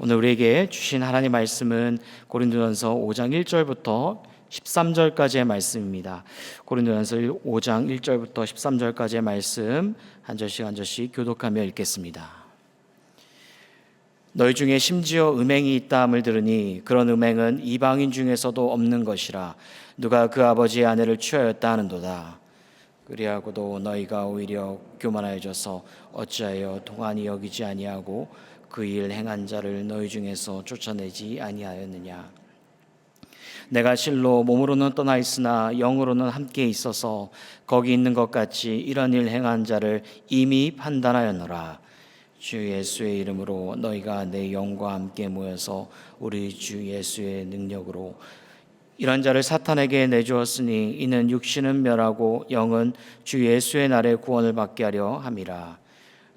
오늘 우리에게 주신 하나님 말씀은 고린도전서 5장 1절부터 13절까지의 말씀입니다. 고린도전서 5장 1절부터 13절까지의 말씀 한 절씩 한 절씩 교독하며 읽겠습니다. 너희 중에 심지어 음행이 있다함을 들으니 그런 음행은 이방인 중에서도 없는 것이라. 누가 그 아버지의 아내를 취하였다 하는도다. 그리하고도 너희가 오히려 교만하여져서 어찌하여 동안히 여기지 아니하고 그 일 행한 자를 너희 중에서 쫓아내지 아니하였느냐. 내가 실로 몸으로는 떠나 있으나 영으로는 함께 있어서 거기 있는 것 같이 이런 일 행한 자를 이미 판단하였노라. 주 예수의 이름으로 너희가 내 영과 함께 모여서 우리 주 예수의 능력으로 이런 자를 사탄에게 내주었으니 이는 육신은 멸하고 영은 주 예수의 날에 구원을 받게 하려 함이라.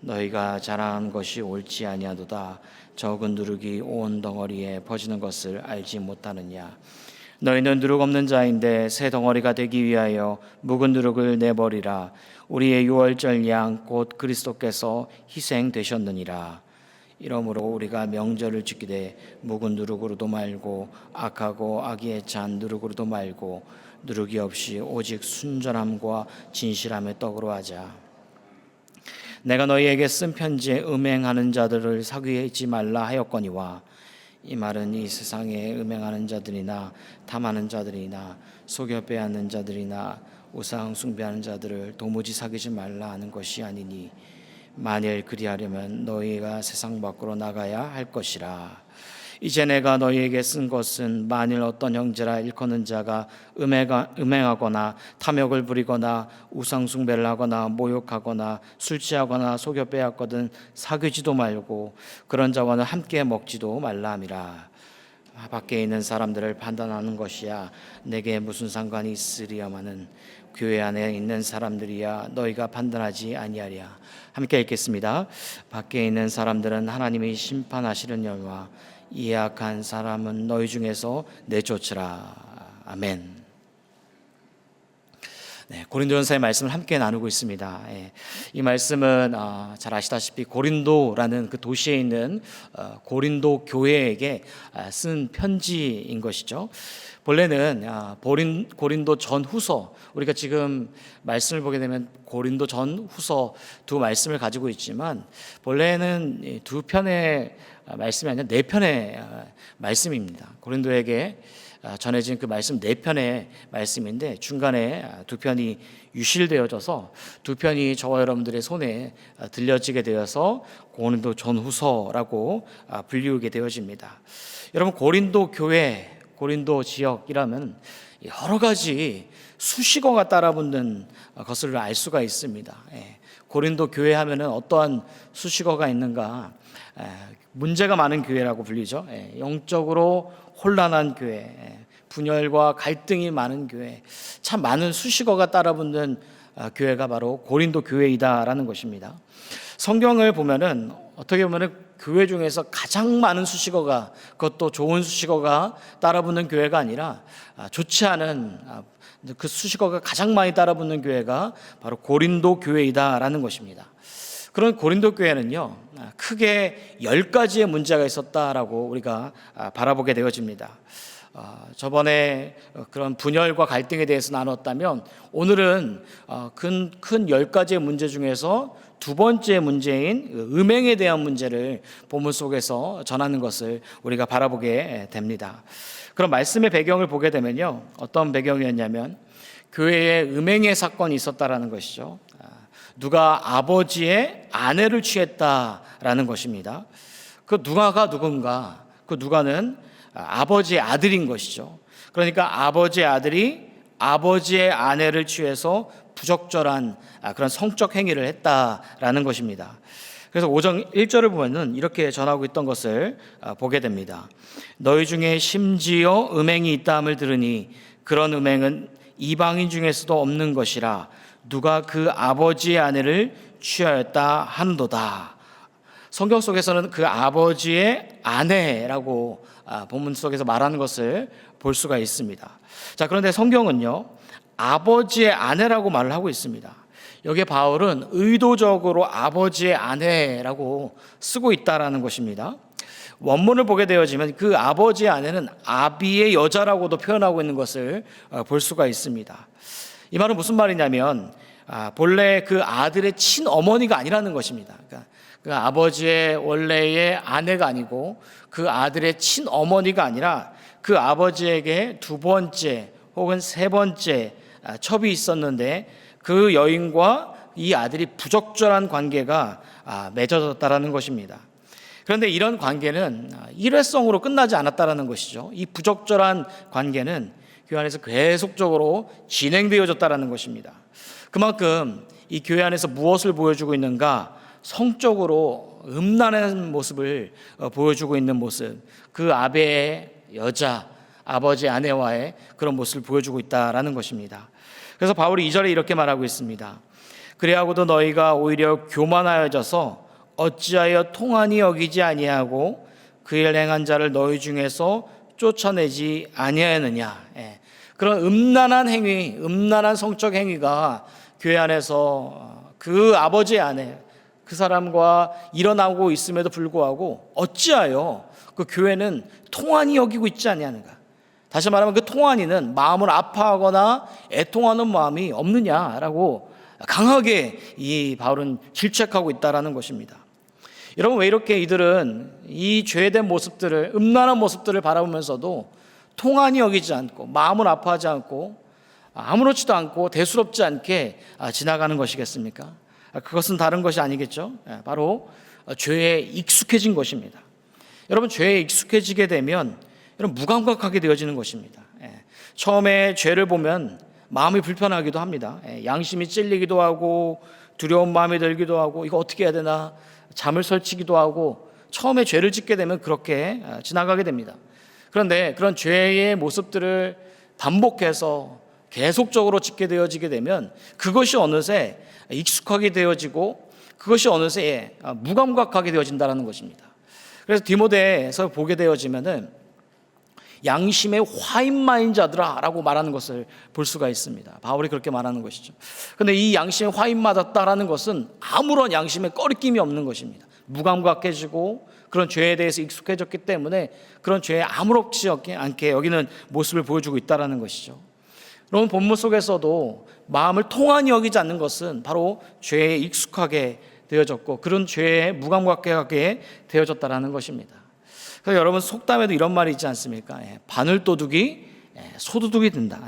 너희가 자랑하는 것이 옳지 아니하도다. 적은 누룩이 온 덩어리에 퍼지는 것을 알지 못하느냐. 너희는 누룩 없는 자인데 새 덩어리가 되기 위하여 묵은 누룩을 내버리라. 우리의 유월절 양 곧 그리스도께서 희생되셨느니라. 이러므로 우리가 명절을 지키되 묵은 누룩으로도 말고 악하고 악의에 찬 누룩으로도 말고 누룩이 없이 오직 순전함과 진실함의 떡으로 하자. 내가 너희에게 쓴 편지에 음행하는 자들을 사귀지 말라 하였거니와 이 말은 이 세상에 음행하는 자들이나 탐하는 자들이나 속여 빼앗는 자들이나 우상 숭배하는 자들을 도무지 사귀지 말라 하는 것이 아니니 만일 그리하려면 너희가 세상 밖으로 나가야 할 것이라. 이제 내가 너희에게 쓴 것은 만일 어떤 형제라 일컫는 자가 음행하거나 탐욕을 부리거나 우상 숭배를 하거나 모욕하거나 술 취하거나 속여 빼앗거든 사귀지도 말고 그런 자와는 함께 먹지도 말라 함이라. 밖에 있는 사람들을 판단하는 것이야 내게 무슨 상관이 있으리야마는 교회 안에 있는 사람들이야 너희가 판단하지 아니하랴. 함께 읽겠습니다. 밖에 있는 사람들은 하나님이 심판하시려니와 이 악한 사람은 너희 중에서 내쫓으라. 아멘. 네, 고린도전서의 말씀을 함께 나누고 있습니다. 이 말씀은 잘 아시다시피 고린도라는 그 도시에 있는 고린도 교회에게 쓴 편지인 것이죠. 본래는 고린도 전후서, 우리가 지금 말씀을 보게 되면 고린도 전후서 두 말씀을 가지고 있지만 본래는 두 편의 말씀이 아니라 네 편의 말씀입니다. 고린도에게 전해진 그 말씀 네 편의 말씀인데 중간에 두 편이 유실되어져서 두 편이 저와 여러분들의 손에 들려지게 되어서 고린도 전후서라고 불리우게 되어집니다. 여러분, 고린도 교회, 고린도 지역이라면 여러 가지 수식어가 따라붙는 것을 알 수가 있습니다. 고린도 교회 하면은 어떠한 수식어가 있는가? 문제가 많은 교회라고 불리죠. 영적으로 혼란한 교회, 분열과 갈등이 많은 교회, 참 많은 수식어가 따라붙는 교회가 바로 고린도 교회이다라는 것입니다. 성경을 보면은 어떻게 보면은 교회 중에서 가장 많은 수식어가, 그것도 좋은 수식어가 따라붙는 교회가 아니라 좋지 않은 그 수식어가 가장 많이 따라붙는 교회가 바로 고린도 교회이다라는 것입니다. 그런 고린도 교회는요, 크게 10가지의 문제가 있었다라고 우리가 바라보게 되어집니다. 저번에 그런 분열과 갈등에 대해서 나눴다면 오늘은 큰 10가지의 문제 중에서 두 번째 문제인 음행에 대한 문제를 본문 속에서 전하는 것을 우리가 바라보게 됩니다. 그럼 말씀의 배경을 보게 되면요, 어떤 배경이었냐면 교회에 음행의 사건이 있었다라는 것이죠. 누가 아버지의 아내를 취했다라는 것입니다. 그 누가가 누군가? 그 누가는 아버지의 아들인 것이죠. 그러니까 아버지의 아들이 아버지의 아내를 취해서 부적절한 그런 성적 행위를 했다라는 것입니다. 그래서 5장 1절을 보면은 이렇게 전하고 있던 것을 보게 됩니다. 너희 중에 심지어 음행이 있다함을 들으니 그런 음행은 이방인 중에서도 없는 것이라. 누가 그 아버지의 아내를 취하였다 하는도다. 성경 속에서는 그 아버지의 아내라고 본문 속에서 말하는 것을 볼 수가 있습니다. 자, 그런데 성경은요, 아버지의 아내라고 말을 하고 있습니다. 여기에 바울은 의도적으로 아버지의 아내라고 쓰고 있다라는 것입니다. 원문을 보게 되어지면 그 아버지의 아내는 아비의 여자라고도 표현하고 있는 것을 볼 수가 있습니다. 이 말은 무슨 말이냐면 본래 그 아들의 친어머니가 아니라는 것입니다. 그러니까 그 아버지의 원래의 아내가 아니고 그 아들의 친어머니가 아니라 그 아버지에게 두 번째 혹은 세 번째 첩이 있었는데 그 여인과 이 아들이 부적절한 관계가 맺어졌다라는 것입니다. 그런데 이런 관계는 일회성으로 끝나지 않았다라는 것이죠. 이 부적절한 관계는 교회 안에서 계속적으로 진행되어졌다라는 것입니다. 그만큼 이 교회 안에서 무엇을 보여주고 있는가? 성적으로 음란한 모습을 보여주고 있는 모습, 그 아베의 여자, 아버지 아내와의 그런 모습을 보여주고 있다라는 것입니다. 그래서 바울이 2절에 이렇게 말하고 있습니다. 그래하고도 너희가 오히려 교만하여져서 어찌하여 통한이 여기지 아니하고 그 일 행한 자를 너희 중에서 쫓아내지 아니하였느냐. 그런 음란한 행위, 음란한 성적 행위가 교회 안에서 그 아버지의 아내, 그 사람과 일어나고 있음에도 불구하고 어찌하여 그 교회는 통한이 여기고 있지 아니하는가. 다시 말하면 그 통한이는 마음을 아파하거나 애통하는 마음이 없느냐라고 강하게 이 바울은 질책하고 있다라는 것입니다. 여러분, 왜 이렇게 이들은 이 죄된 모습들을, 음란한 모습들을 바라보면서도 통한이 여기지 않고 마음을 아파하지 않고 아무렇지도 않고 대수롭지 않게 지나가는 것이겠습니까? 그것은 다른 것이 아니겠죠. 바로 죄에 익숙해진 것입니다. 여러분, 죄에 익숙해지게 되면 여러분 무감각하게 되어지는 것입니다. 처음에 죄를 보면 마음이 불편하기도 합니다. 양심이 찔리기도 하고 두려운 마음이 들기도 하고 이거 어떻게 해야 되나 잠을 설치기도 하고 처음에 죄를 짓게 되면 그렇게 지나가게 됩니다. 그런데 그런 죄의 모습들을 반복해서 계속적으로 짓게 되어지게 되면 그것이 어느새 익숙하게 되어지고 그것이 어느새 무감각하게 되어진다는 것입니다. 그래서 디모데에서 보게 되어지면은 양심의 화인마인 자들아라고 말하는 것을 볼 수가 있습니다. 바울이 그렇게 말하는 것이죠. 그런데 이 양심의 화인맞았다라는 것은 아무런 양심에 꺼리낌이 없는 것입니다. 무감각해지고 그런 죄에 대해서 익숙해졌기 때문에 그런 죄에 아무렇지 않게 여기는 모습을 보여주고 있다는 것이죠. 여러분, 본문 속에서도 마음을 통한히 여기지 않는 것은 바로 죄에 익숙하게 되어졌고 그런 죄에 무감각하게 되어졌다는 것입니다. 그래서 여러분, 속담에도 이런 말이 있지 않습니까? 바늘도둑이 소도둑이 된다.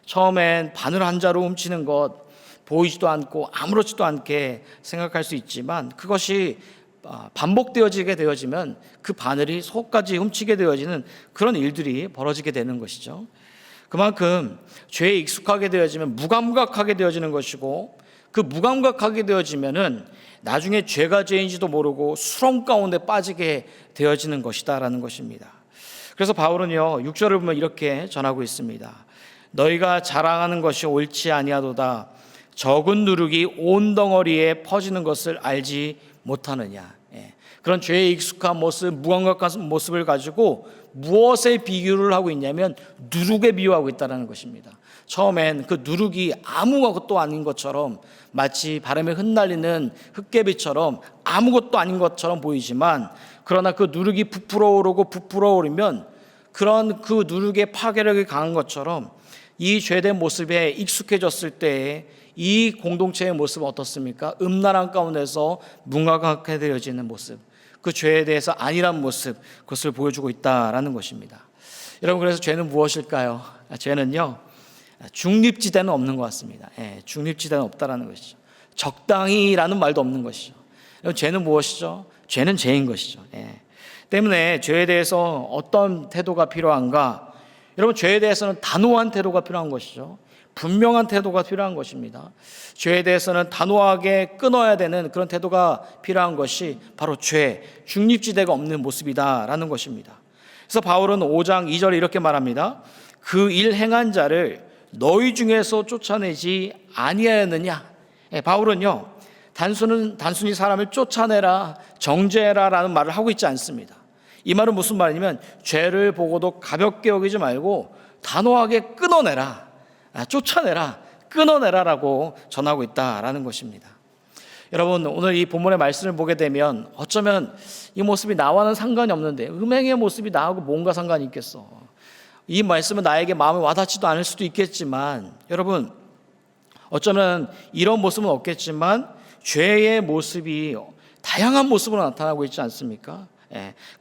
처음엔 바늘 한 자루 훔치는 것 보이지도 않고 아무렇지도 않게 생각할 수 있지만 그것이 반복되어지게 되어지면 그 바늘이 속까지 훔치게 되어지는 그런 일들이 벌어지게 되는 것이죠. 그만큼 죄에 익숙하게 되어지면 무감각하게 되어지는 것이고 그 무감각하게 되어지면은 나중에 죄가 죄인지도 모르고 수렁 가운데 빠지게 되어지는 것이다라는 것입니다. 그래서 바울은요 6절을 보면 이렇게 전하고 있습니다. 너희가 자랑하는 것이 옳지 아니하도다. 적은 누룩이 온 덩어리에 퍼지는 것을 알지 못하느냐. 그런 죄에 익숙한 모습, 무감각한 모습을 가지고 무엇에 비유를 하고 있냐면 누룩에 비유하고 있다는 것입니다. 처음엔 그 누룩이 아무것도 아닌 것처럼 마치 바람에 흩날리는 흙개비처럼 아무것도 아닌 것처럼 보이지만 그러나 그 누룩이 부풀어 오르면 그런 그 누룩의 파괴력이 강한 것처럼 이 죄된 모습에 익숙해졌을 때에 이 공동체의 모습은 어떻습니까? 음란한 가운데서 무감각하게 되어지는 모습, 그 죄에 대해서 안일한 모습, 그것을 보여주고 있다라는 것입니다. 여러분, 그래서 죄는 무엇일까요? 죄는요 중립지대는 없는 것 같습니다. 중립지대는 없다라는 것이죠. 적당히라는 말도 없는 것이죠. 여러분, 죄는 무엇이죠? 죄는 죄인 것이죠. 때문에 죄에 대해서 어떤 태도가 필요한가? 여러분, 죄에 대해서는 단호한 태도가 필요한 것이죠. 분명한 태도가 필요한 것입니다. 죄에 대해서는 단호하게 끊어야 되는 그런 태도가 필요한 것이 바로 죄, 중립지대가 없는 모습이다라는 것입니다. 그래서 바울은 5장 2절에 이렇게 말합니다. 그 일 행한 자를 너희 중에서 쫓아내지 아니하였느냐. 바울은요 단순히 사람을 쫓아내라, 정죄해라라는 말을 하고 있지 않습니다. 이 말은 무슨 말이냐면 죄를 보고도 가볍게 여기지 말고 단호하게 끊어내라, 쫓아내라, 끊어내라라고 전하고 있다라는 것입니다. 여러분, 오늘 이 본문의 말씀을 보게 되면 어쩌면 이 모습이 나와는 상관이 없는데, 음행의 모습이 나하고 뭔가 상관이 있겠어. 이 말씀은 나에게 마음에 와닿지도 않을 수도 있겠지만, 여러분, 어쩌면 이런 모습은 없겠지만 죄의 모습이 다양한 모습으로 나타나고 있지 않습니까?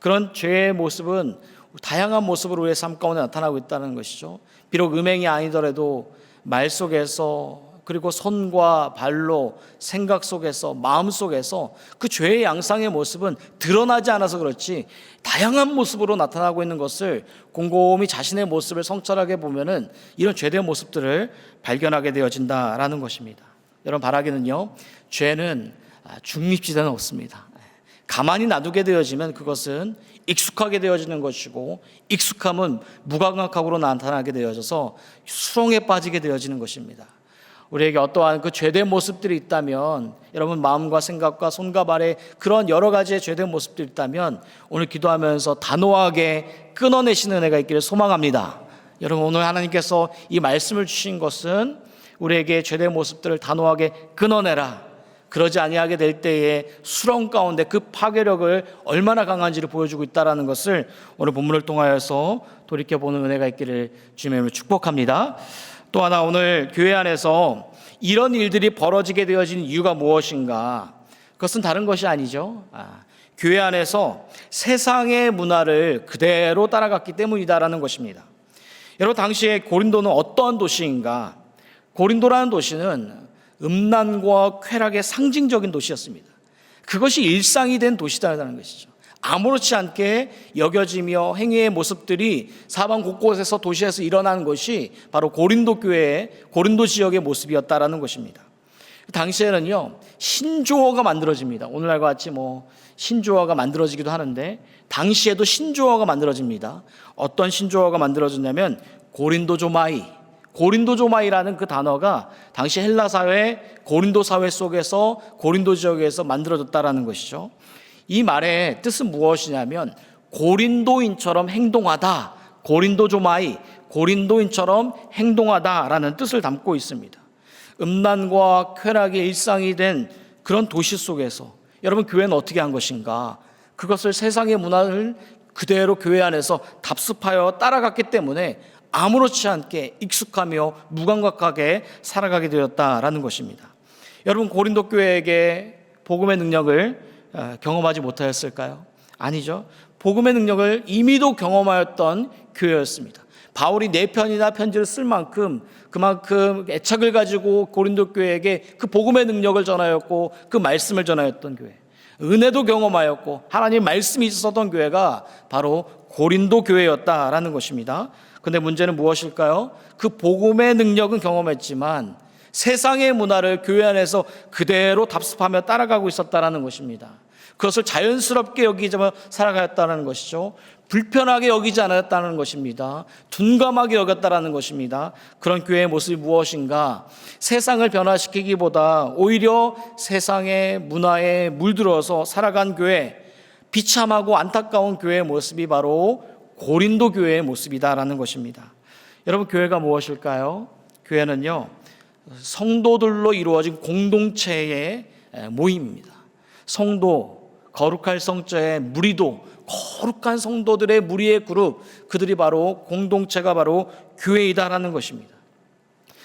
그런 죄의 모습은 다양한 모습으로 우리의 삶 가운데 나타나고 있다는 것이죠. 비록 음행이 아니더라도 말 속에서, 그리고 손과 발로, 생각 속에서, 마음 속에서 그 죄의 양상의 모습은 드러나지 않아서 그렇지 다양한 모습으로 나타나고 있는 것을 곰곰이 자신의 모습을 성찰하게 보면은 이런 죄된 모습들을 발견하게 되어진다라는 것입니다. 여러분, 바라기는요, 죄는 중립지대는 없습니다. 가만히 놔두게 되어지면 그것은 익숙하게 되어지는 것이고, 익숙함은 무감각하고 나타나게 되어져서 수렁에 빠지게 되어지는 것입니다. 우리에게 어떠한 그 죄된 모습들이 있다면, 여러분 마음과 생각과 손과 발에 그런 여러 가지의 죄된 모습들이 있다면 오늘 기도하면서 단호하게 끊어내시는 은혜가 있기를 소망합니다. 여러분, 오늘 하나님께서 이 말씀을 주신 것은 우리에게 죄된 모습들을 단호하게 끊어내라, 그러지 아니하게 될 때에 수렁 가운데 그 파괴력을 얼마나 강한지를 보여주고 있다는 것을 오늘 본문을 통하여서 돌이켜보는 은혜가 있기를 주님으로 축복합니다. 또 하나, 오늘 교회 안에서 이런 일들이 벌어지게 되어진 이유가 무엇인가? 그것은 다른 것이 아니죠. 교회 안에서 세상의 문화를 그대로 따라갔기 때문이다라는 것입니다. 여러분, 당시에 고린도는 어떠한 도시인가? 고린도라는 도시는 음란과 쾌락의 상징적인 도시였습니다. 그것이 일상이 된 도시다라는 것이죠. 아무렇지 않게 여겨지며 행위의 모습들이 사방 곳곳에서 도시에서 일어나는 것이 바로 고린도 교회의, 고린도 지역의 모습이었다라는 것입니다. 당시에는요, 신조어가 만들어집니다. 오늘날과 같이 신조어가 만들어지기도 하는데, 당시에도 신조어가 만들어집니다. 어떤 신조어가 만들어졌냐면 고린도조마이라는 그 단어가 당시 헬라 사회, 고린도 사회 속에서, 고린도 지역에서 만들어졌다라는 것이죠. 이 말의 뜻은 무엇이냐면 고린도인처럼 행동하다, 고린도조마이, 고린도인처럼 행동하다라는 뜻을 담고 있습니다. 음란과 쾌락의 일상이 된 그런 도시 속에서 여러분, 교회는 어떻게 한 것인가? 그것을 세상의 문화를 그대로 교회 안에서 답습하여 따라갔기 때문에 아무렇지 않게 익숙하며 무감각하게 살아가게 되었다라는 것입니다. 여러분, 고린도 교회에게 복음의 능력을 경험하지 못하였을까요? 아니죠. 복음의 능력을 이미도 경험하였던 교회였습니다. 바울이 4편이나 편지를 쓸 만큼 그만큼 애착을 가지고 고린도 교회에게 그 복음의 능력을 전하였고, 그 말씀을 전하였던 교회, 은혜도 경험하였고 하나님 말씀이 있었던 교회가 바로 고린도 교회였다라는 것입니다. 그런데 문제는 무엇일까요? 그 복음의 능력은 경험했지만 세상의 문화를 교회 안에서 그대로 답습하며 따라가고 있었다는 것입니다. 그것을 자연스럽게 여기며 살아가였다는 것이죠. 불편하게 여기지 않았다는 것입니다. 둔감하게 여겼다는 것입니다. 그런 교회의 모습이 무엇인가? 세상을 변화시키기보다 오히려 세상의 문화에 물들어서 살아간 교회, 비참하고 안타까운 교회의 모습이 바로 고린도 교회의 모습이다라는 것입니다. 여러분, 교회가 무엇일까요? 교회는요, 성도들로 이루어진 공동체의 모임입니다. 성도, 거룩할 성자의 무리도, 거룩한 성도들의 무리의 그룹, 그들이 바로 공동체가 바로 교회이다라는 것입니다.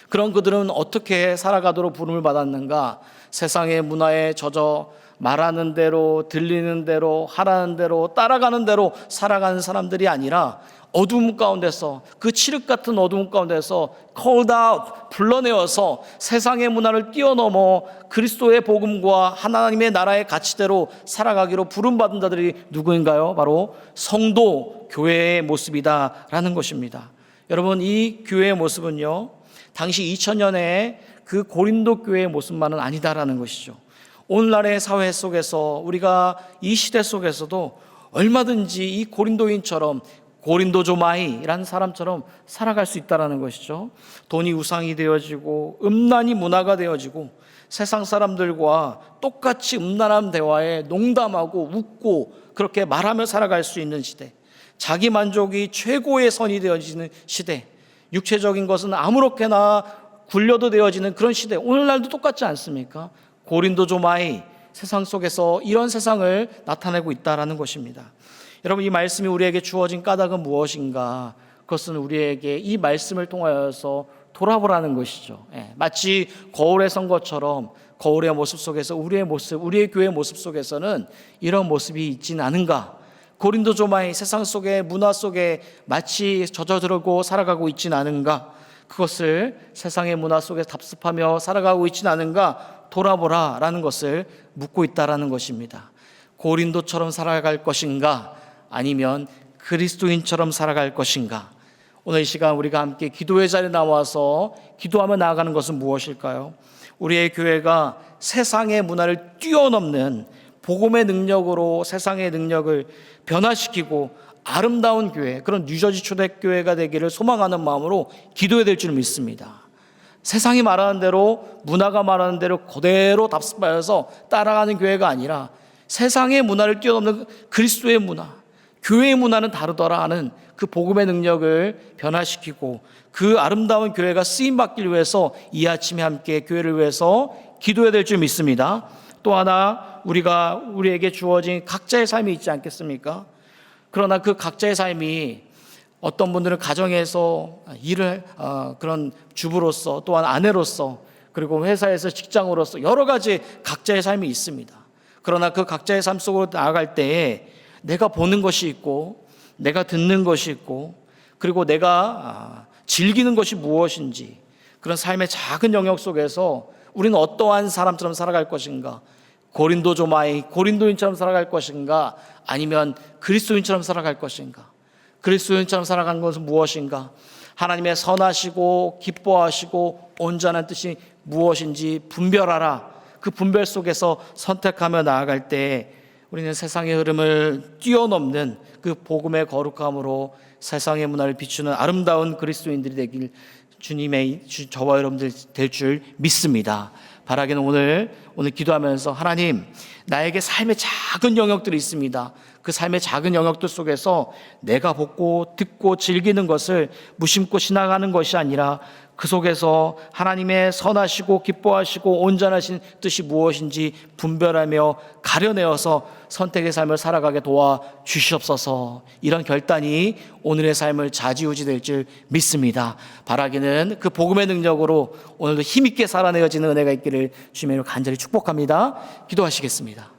그런 그들은 어떻게 살아가도록 부름을 받았는가? 세상의 문화에 젖어 말하는 대로, 들리는 대로, 하라는 대로, 따라가는 대로 살아가는 사람들이 아니라 어두움 가운데서, 그 칠흑 같은 어두움 가운데서 called out, 불러내어서 세상의 문화를 뛰어넘어 그리스도의 복음과 하나님의 나라의 가치대로 살아가기로 부름받은 자들이 누구인가요? 바로 성도, 교회의 모습이다라는 것입니다. 여러분, 이 교회의 모습은요, 당시 2000년의 그 고린도 교회의 모습만은 아니다라는 것이죠. 오늘날의 사회 속에서, 우리가 이 시대 속에서도 얼마든지 이 고린도인처럼, 고린도조마이라는 사람처럼 살아갈 수 있다는 것이죠. 돈이 우상이 되어지고 음란이 문화가 되어지고 세상 사람들과 똑같이 음란한 대화에 농담하고 웃고 그렇게 말하며 살아갈 수 있는 시대, 자기 만족이 최고의 선이 되어지는 시대, 육체적인 것은 아무렇게나 굴려도 되어지는 그런 시대, 오늘날도 똑같지 않습니까? 고린도조마이 세상 속에서 이런 세상을 나타내고 있다라는 것입니다. 여러분, 이 말씀이 우리에게 주어진 까닭은 무엇인가? 그것은 우리에게 이 말씀을 통하여서 돌아보라는 것이죠. 마치 거울에 선 것처럼 거울의 모습 속에서 우리의 모습, 우리의 교회의 모습 속에서는 이런 모습이 있진 않은가? 고린도조마이 세상 속의 문화 속에 마치 젖어들고 살아가고 있진 않은가? 그것을 세상의 문화 속에 답습하며 살아가고 있진 않은가? 돌아보라라는 것을 묻고 있다라는 것입니다. 고린도처럼 살아갈 것인가? 아니면 그리스도인처럼 살아갈 것인가? 오늘 이 시간 우리가 함께 기도의 자리에 나와서 기도하며 나아가는 것은 무엇일까요? 우리의 교회가 세상의 문화를 뛰어넘는 복음의 능력으로 세상의 능력을 변화시키고 아름다운 교회, 그런 뉴저지 초대교회가 되기를 소망하는 마음으로 기도해야 될 줄 믿습니다. 세상이 말하는 대로, 문화가 말하는 대로 그대로 답습하여서 따라가는 교회가 아니라 세상의 문화를 뛰어넘는 그리스도의 문화, 교회의 문화는 다르더라 하는 그 복음의 능력을 변화시키고 그 아름다운 교회가 쓰임받기 위해서 이 아침에 함께 교회를 위해서 기도해야 될 줄 믿습니다. 또 하나, 우리에게 주어진 각자의 삶이 있지 않겠습니까? 그러나 그 각자의 삶이 어떤 분들은 가정에서 일을 그런 주부로서, 또한 아내로서, 그리고 회사에서 직장으로서 여러 가지 각자의 삶이 있습니다. 그러나 그 각자의 삶 속으로 나아갈 때에 내가 보는 것이 있고, 내가 듣는 것이 있고, 그리고 내가 즐기는 것이 무엇인지, 그런 삶의 작은 영역 속에서 우리는 어떠한 사람처럼 살아갈 것인가? 고린도조마이, 고린도인처럼 살아갈 것인가? 아니면 그리스도인처럼 살아갈 것인가? 그리스도인처럼 살아가는 것은 무엇인가? 하나님의 선하시고 기뻐하시고 온전한 뜻이 무엇인지 분별하라. 그 분별 속에서 선택하며 나아갈 때 우리는 세상의 흐름을 뛰어넘는 그 복음의 거룩함으로 세상의 문화를 비추는 아름다운 그리스도인들이 되길 주님의 저와 여러분들 될 줄 믿습니다. 바라기는 오늘 기도하면서 하나님, 나에게 삶의 작은 영역들이 있습니다. 그 삶의 작은 영역들 속에서 내가 보고 듣고 즐기는 것을 무심코 지나가는 것이 아니라 그 속에서 하나님의 선하시고 기뻐하시고 온전하신 뜻이 무엇인지 분별하며 가려내어서 선택의 삶을 살아가게 도와주시옵소서. 이런 결단이 오늘의 삶을 좌지우지 될 줄 믿습니다. 바라기는 그 복음의 능력으로 오늘도 힘있게 살아내어지는 은혜가 있기를 주님으로 간절히 축복합니다. 기도하시겠습니다.